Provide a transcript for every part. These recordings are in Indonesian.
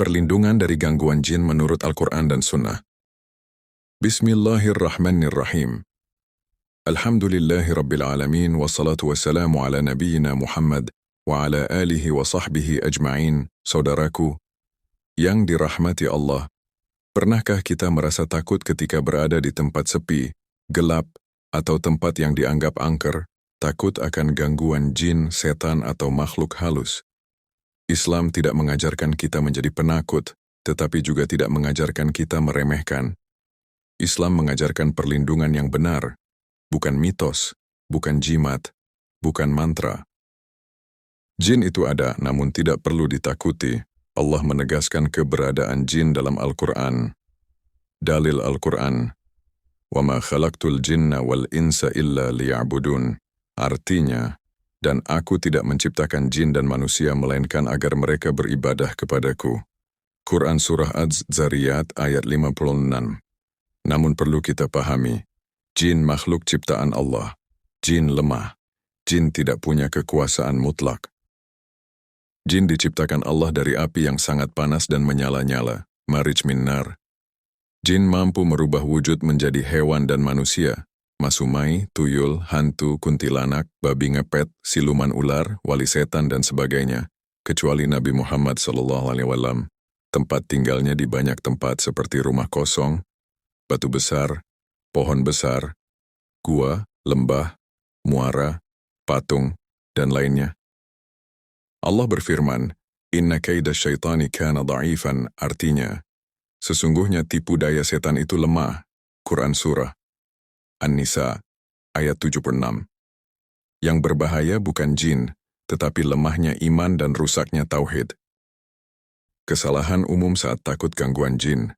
Perlindungan dari gangguan jin menurut Al-Quran dan Sunnah. Bismillahirrahmanirrahim. Alhamdulillahi Rabbil Alamin, wassalatu wassalamu ala nabiyyina Muhammad wa ala alihi wa sahbihi ajma'in. Saudaraku, yang dirahmati Allah, pernahkah kita merasa takut ketika berada di tempat sepi, gelap, atau tempat yang dianggap angker, takut akan gangguan jin, setan, atau makhluk halus? Islam tidak mengajarkan kita menjadi penakut, tetapi juga tidak mengajarkan kita meremehkan. Islam mengajarkan perlindungan yang benar, bukan mitos, bukan jimat, bukan mantra. Jin itu ada, namun tidak perlu ditakuti. Allah menegaskan keberadaan jin dalam Al-Quran. Dalil Al-Quran, وَمَا خَلَقْتُ الْجِنَّ وَالْإِنسَ إِلَّا لِيَعْبُدُونَ. Artinya, dan aku tidak menciptakan jin dan manusia melainkan agar mereka beribadah kepadaku. Quran Surah Az-Zariyat ayat 56. Namun perlu kita pahami, jin makhluk ciptaan Allah. Jin lemah. Jin tidak punya kekuasaan mutlak. Jin diciptakan Allah dari api yang sangat panas dan menyala-nyala, marij min nar. Jin mampu merubah wujud menjadi hewan dan manusia. Masumai, tuyul, hantu, kuntilanak, babi ngepet, siluman ular, wali setan, dan sebagainya, kecuali Nabi Muhammad SAW. Tempat tinggalnya di banyak tempat seperti rumah kosong, batu besar, pohon besar, gua, lembah, muara, patung, dan lainnya. Allah berfirman, Inna kaida syaitani kana dha'ifan, artinya, sesungguhnya tipu daya setan itu lemah. Quran Surah An-Nisa, ayat 76. Yang berbahaya bukan jin, tetapi lemahnya iman dan rusaknya tauhid. Kesalahan umum saat takut gangguan jin.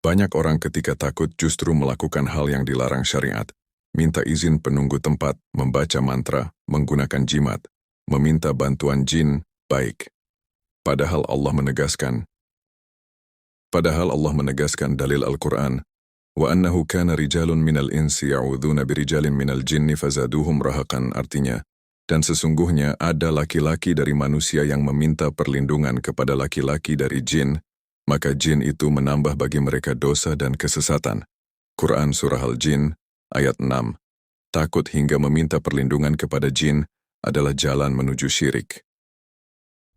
Banyak orang ketika takut justru melakukan hal yang dilarang syariat. Minta izin penunggu tempat, membaca mantra, menggunakan jimat, meminta bantuan jin, baik. Padahal Allah menegaskan dalil Al-Quran, وَأَنَّهُ كَانَ رِجَالٌ مِنَ الْإِنْسِ يَعُوذُونَ بِرِجَالٍ مِنَ الْجِنِّ فَزَادُوهُمْ رَهَقًا, artinya, dan sesungguhnya ada laki-laki dari manusia yang meminta perlindungan kepada laki-laki dari jin, maka jin itu menambah bagi mereka dosa dan kesesatan. Quran Surah Al-Jin, ayat 6. Takut hingga meminta perlindungan kepada jin adalah jalan menuju syirik.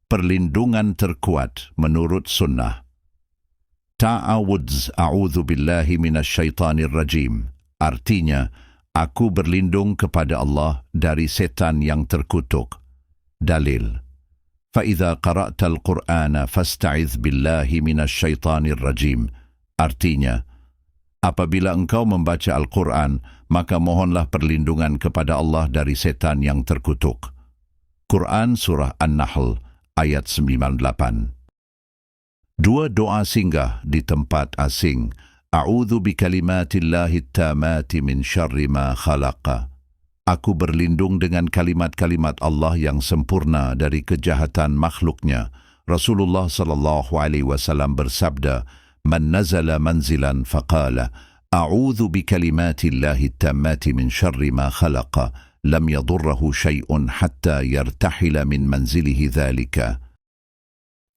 Perlindungan terkuat menurut sunnah. Ta'awudz a'udzu billahi minasyaitanir rajim. Artinya, aku berlindung kepada Allah dari setan yang terkutuk. Dalil. Fa'idha qara'tal Qur'ana fasta'iz billahi minasyaitanir rajim. Artinya, apabila engkau membaca Al-Quran, maka mohonlah perlindungan kepada Allah dari setan yang terkutuk. Quran Surah An-Nahl ayat 98. Dua doa singgah di tempat asing. A'udzu bikalimatillahi tamati min syarri ma khalaqa. Aku berlindung dengan kalimat-kalimat Allah yang sempurna dari kejahatan makhluknya. Rasulullah SAW bersabda, Man nazala manzilan faqala, A'udzu bikalimatillahi tamati min syarri ma khalaqa, lam yadurrahu syai'un hatta yartahila min manzilihi dhalika.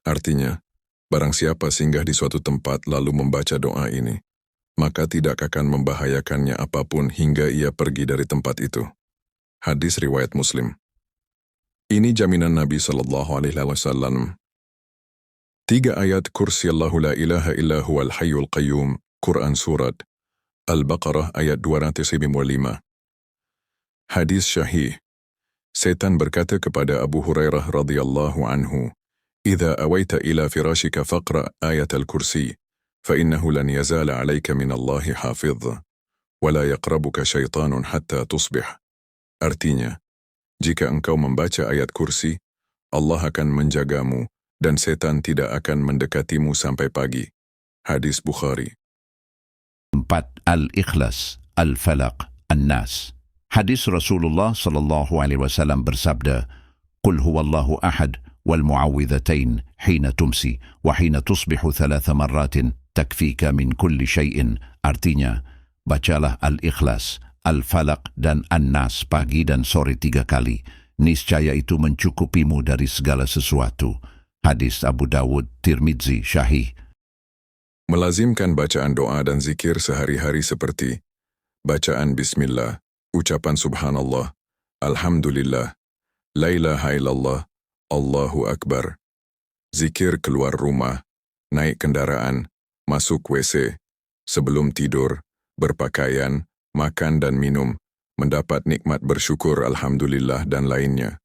Artinya, barang siapa singgah di suatu tempat lalu membaca doa ini, maka tidak akan membahayakannya apapun hingga ia pergi dari tempat itu. Hadis riwayat Muslim. Ini jaminan Nabi SAW. 3 ayat Kursi Allahu la ilaha illa huwal hayyul qayyum, Quran Surat Al-Baqarah ayat 255. Hadis Syahih. Setan berkata kepada Abu Hurairah radhiyallahu anhu, إذا أويت إلى فراشك فاقرأ آية الكرسي فإنه لن يزال عليك من الله حافظ ولا يقربك شيطان حتى تصبح. Artinya, jika engkau membaca ayat kursi, Allah akan menjagamu dan setan tidak akan mendekatimu sampai pagi. Hadis Bukhari. 4. Al-Ikhlas, Al-Falaq, An-Nas. Hadis Rasulullah SAW bersabda, Qul huwallahu ahad, والمعوذتين حين تمسي وحين تصبح 3 مرات تكفيك من كل شيء. Artinya, bacalah Al-Ikhlas, Al-Falaq dan An-Nas pagi dan sore 3 kali. Niscaya itu mencukupimu dari segala sesuatu. Hadis Abu Dawud, Tirmidzi, Syahih. Melazimkan bacaan doa dan zikir sehari-hari seperti bacaan Bismillah, ucapan Subhanallah, Alhamdulillah, La ilaha illallah, Allahu Akbar. Zikir keluar rumah, naik kendaraan, masuk WC, sebelum tidur, berpakaian, makan dan minum, mendapat nikmat bersyukur Alhamdulillah dan lainnya.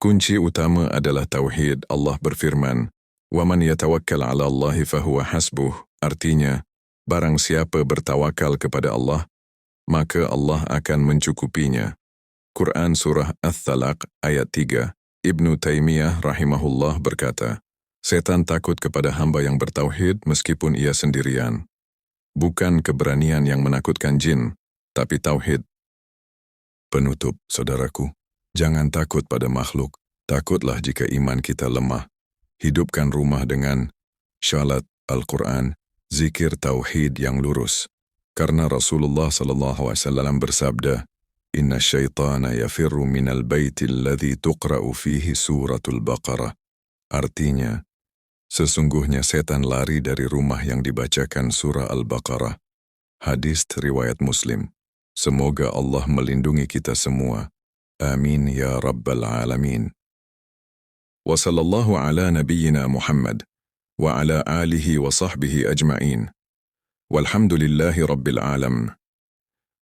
Kunci utama adalah tauhid. Allah berfirman, وَمَنْ يَتَوَكَّلْ عَلَى اللَّهِ فَهُوَ حَسْبُهُ. Artinya, barang siapa bertawakal kepada Allah, maka Allah akan mencukupinya. Quran Surah Ats-Tsalaq ayat 3. Ibnu Taimiyah rahimahullah berkata, setan takut kepada hamba yang bertauhid meskipun ia sendirian. Bukan keberanian yang menakutkan jin, tapi tauhid. Penutup, saudaraku, jangan takut pada makhluk, takutlah jika iman kita lemah. Hidupkan rumah dengan syalat Al-Quran, zikir tauhid yang lurus. Karena Rasulullah SAW bersabda, Inna syaitana yafirru minal baiti alladhi tuqra'u fihi suratul Baqarah. Artinya, sesungguhnya setan lari dari rumah yang dibacakan surah Al-Baqarah. Hadis riwayat Muslim. Semoga Allah melindungi kita semua. Amin ya Rabbal Alamin. Wa sallallahu ala nabiyyina Muhammad wa ala alihi wa sahbihi ajma'in. Walhamdulillahi Rabbil Alam.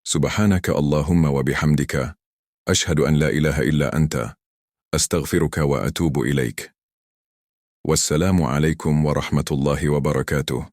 Subhanaka Allahumma wa bihamdika. Ashhadu an la ilaha illa anta. Astaghfiruka wa atubu ilaik. Wassalamu alaikum warahmatullahi wabarakatuh.